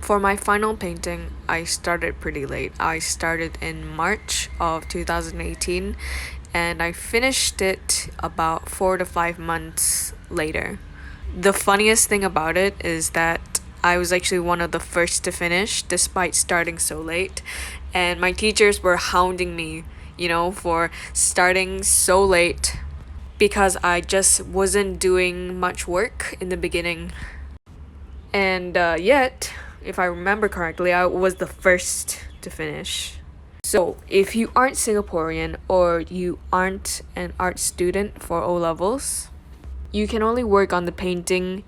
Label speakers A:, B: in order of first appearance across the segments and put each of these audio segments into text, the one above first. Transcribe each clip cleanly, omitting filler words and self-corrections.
A: For my final painting, I started pretty late. I started in March of 2018 and I finished it about 4 to 5 months later. The funniest thing about it is that I was actually one of the first to finish despite starting so late, and my teachers were hounding me, for starting so late because I just wasn't doing much work in the beginning. And yet, if I remember correctly, I was the first to finish. So, if you aren't Singaporean or you aren't an art student for O levels, you can only work on the painting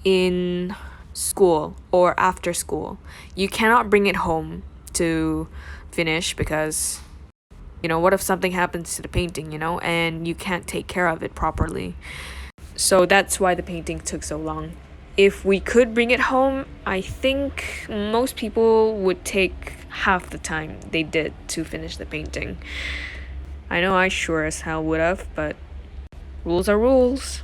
A: in school or after school. You cannot bring it home to finish because, what if something happens to the painting, and you can't take care of it properly? So that's why the painting took so long. If we could bring it home, I think most people would take half the time they did to finish the painting. I know I sure as hell would have, but rules are rules.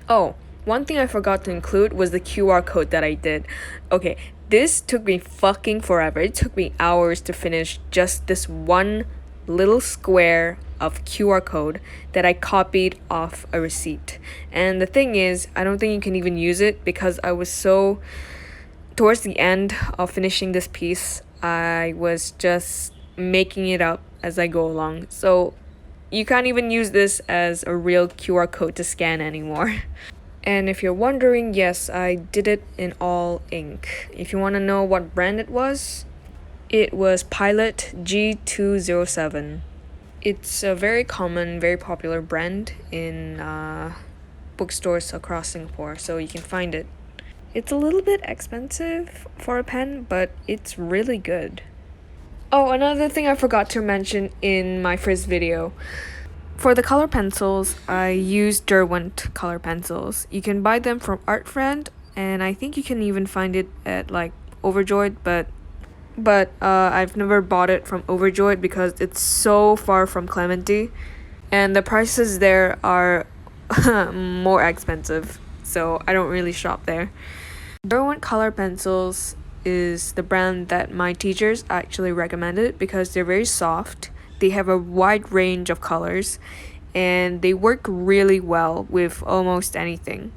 A: Oh, one thing I forgot to include was the QR code that I did. Okay, this took me fucking forever. It took me hours to finish just this one little square of QR code that I copied off a receipt. And the thing is, I don't think you can even use it because I was so towards the end of finishing this piece, I was just making it up as I go along. So you can't even use this as a real QR code to scan anymore. And if you're wondering, yes, I did it in all ink. If you want to know what brand it was Pilot G207. It's a very common, very popular brand in bookstores across Singapore, so you can find it. It's a little bit expensive for a pen, but it's really good. Oh, another thing I forgot to mention in my first video. For the color pencils, I use Derwent color pencils. You can buy them from ArtFriend, and I think you can even find it at like Overjoyed, but I've never bought it from Overjoyed because it's so far from Clementi, and the prices there are more expensive, so I don't really shop there. Derwent color pencils is the brand that my teachers actually recommended because they're very soft. They have a wide range of colors and they work really well with almost anything.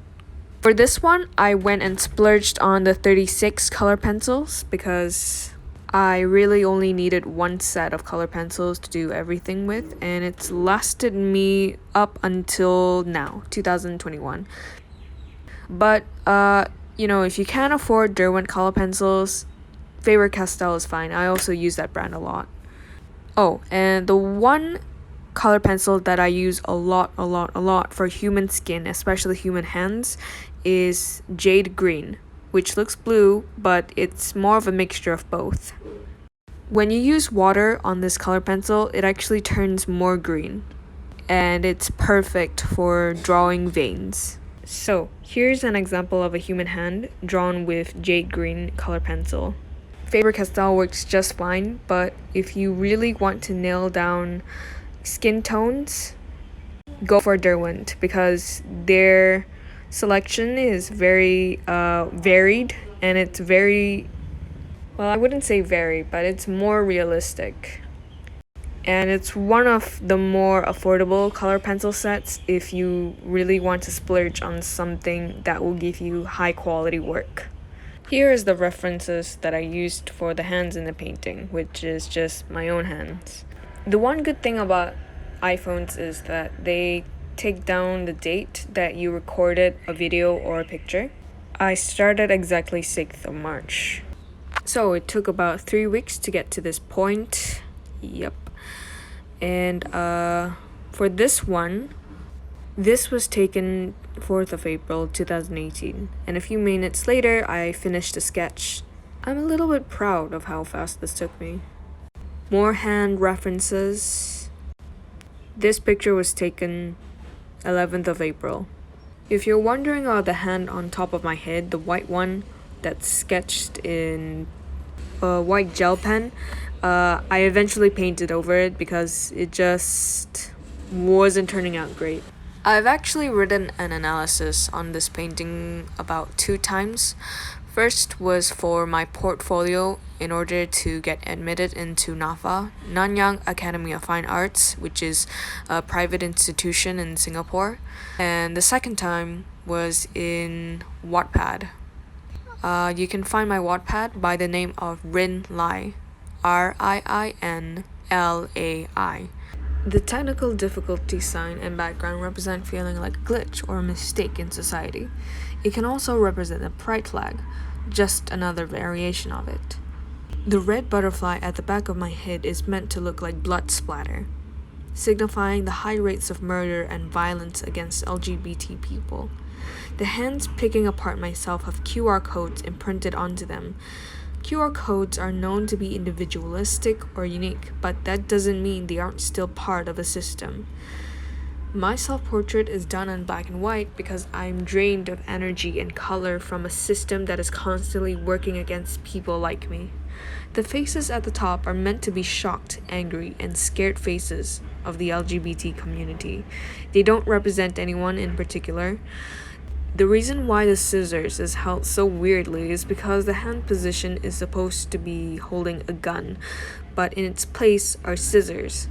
A: For this one, I went and splurged on the 36 color pencils because I really only needed one set of color pencils to do everything with, and it's lasted me up until now, 2021. But, if you can't afford Derwent color pencils, Faber-Castell is fine. I also use that brand a lot. Oh, and the one color pencil that I use a lot for human skin, especially human hands, is Jade Green, which looks blue, but it's more of a mixture of both. When you use water on this color pencil, it actually turns more green, and it's perfect for drawing veins. So, here's an example of a human hand drawn with Jade Green color pencil. Faber-Castell works just fine, but if you really want to nail down skin tones, go for Derwent because their selection is very varied, and it's very, well, I wouldn't say varied, but it's more realistic. And it's one of the more affordable color pencil sets if you really want to splurge on something that will give you high quality work. Here is the references that I used for the hands in the painting, which is just my own hands. The one good thing about iPhones is that they take down the date that you recorded a video or a picture. I started exactly 6th of March. So it took about 3 weeks to get to this point. Yep. And for this one, this was taken 4th of April 2018, and a few minutes later I finished the sketch. I'm a little bit proud of how fast this took me. More hand references. This picture was taken 11th of April. If you're wondering about the hand on top of my head, the white one that's sketched in a white gel pen, I eventually painted over it because it just wasn't turning out great. I've actually written an analysis on this painting about 2 times. First was for my portfolio in order to get admitted into NAFA, Nanyang Academy of Fine Arts, which is a private institution in Singapore. And the second time was in Wattpad. You can find my Wattpad by the name of Rin Lai, RIINLAI. The technical difficulty sign and background represent feeling like a glitch or a mistake in society. It can also represent a pride flag, just another variation of it. The red butterfly at the back of my head is meant to look like blood splatter, signifying the high rates of murder and violence against LGBT people. The hands picking apart myself have QR codes imprinted onto them. QR codes are known to be individualistic or unique, but that doesn't mean they aren't still part of a system. My self-portrait is done in black and white because I'm drained of energy and color from a system that is constantly working against people like me. The faces at the top are meant to be shocked, angry, and scared faces of the LGBT community. They don't represent anyone in particular. The reason why the scissors is held so weirdly is because the hand position is supposed to be holding a gun, but in its place are scissors.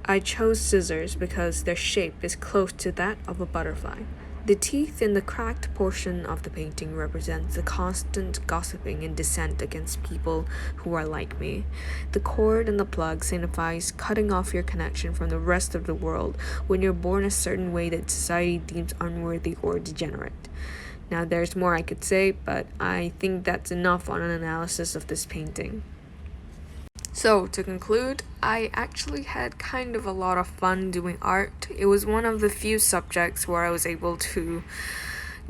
A: I chose scissors because their shape is close to that of a butterfly. The teeth in the cracked portion of the painting represents the constant gossiping and dissent against people who are like me. The cord and the plug signifies cutting off your connection from the rest of the world when you're born a certain way that society deems unworthy or degenerate. Now there's more I could say, but I think that's enough on an analysis of this painting. So, to conclude, I actually had kind of a lot of fun doing art. It was one of the few subjects where I was able to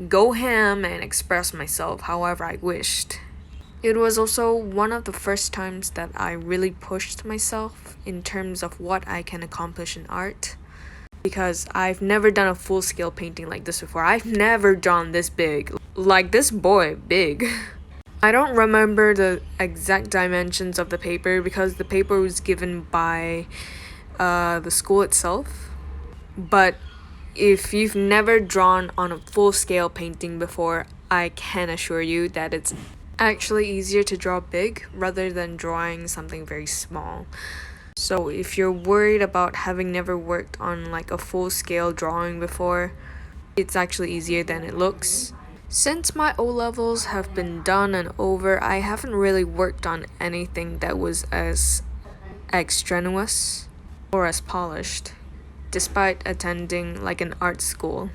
A: go ham and express myself however I wished. It was also one of the first times that I really pushed myself in terms of what I can accomplish in art. Because I've never done a full-scale painting like this before. I've never drawn this big. Like this boy, big. I don't remember the exact dimensions of the paper because the paper was given by the school itself. But if you've never drawn on a full-scale painting before, I can assure you that it's actually easier to draw big rather than drawing something very small. So if you're worried about having never worked on like a full-scale drawing before, it's actually easier than it looks. Since my O-levels have been done and over, I haven't really worked on anything that was as strenuous or as polished, despite attending like an art school,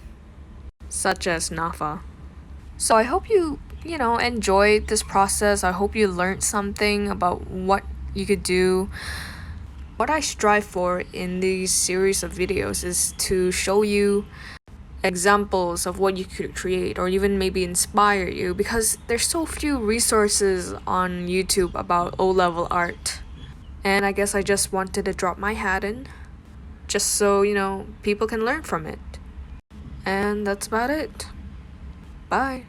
A: such as NAFA. So I hope you enjoyed this process. I hope you learned something about what you could do. What I strive for in these series of videos is to show you examples of what you could create or even maybe inspire you, because there's so few resources on YouTube about O-level art. And I guess I just wanted to drop my hat in just so, people can learn from it. And that's about it. Bye.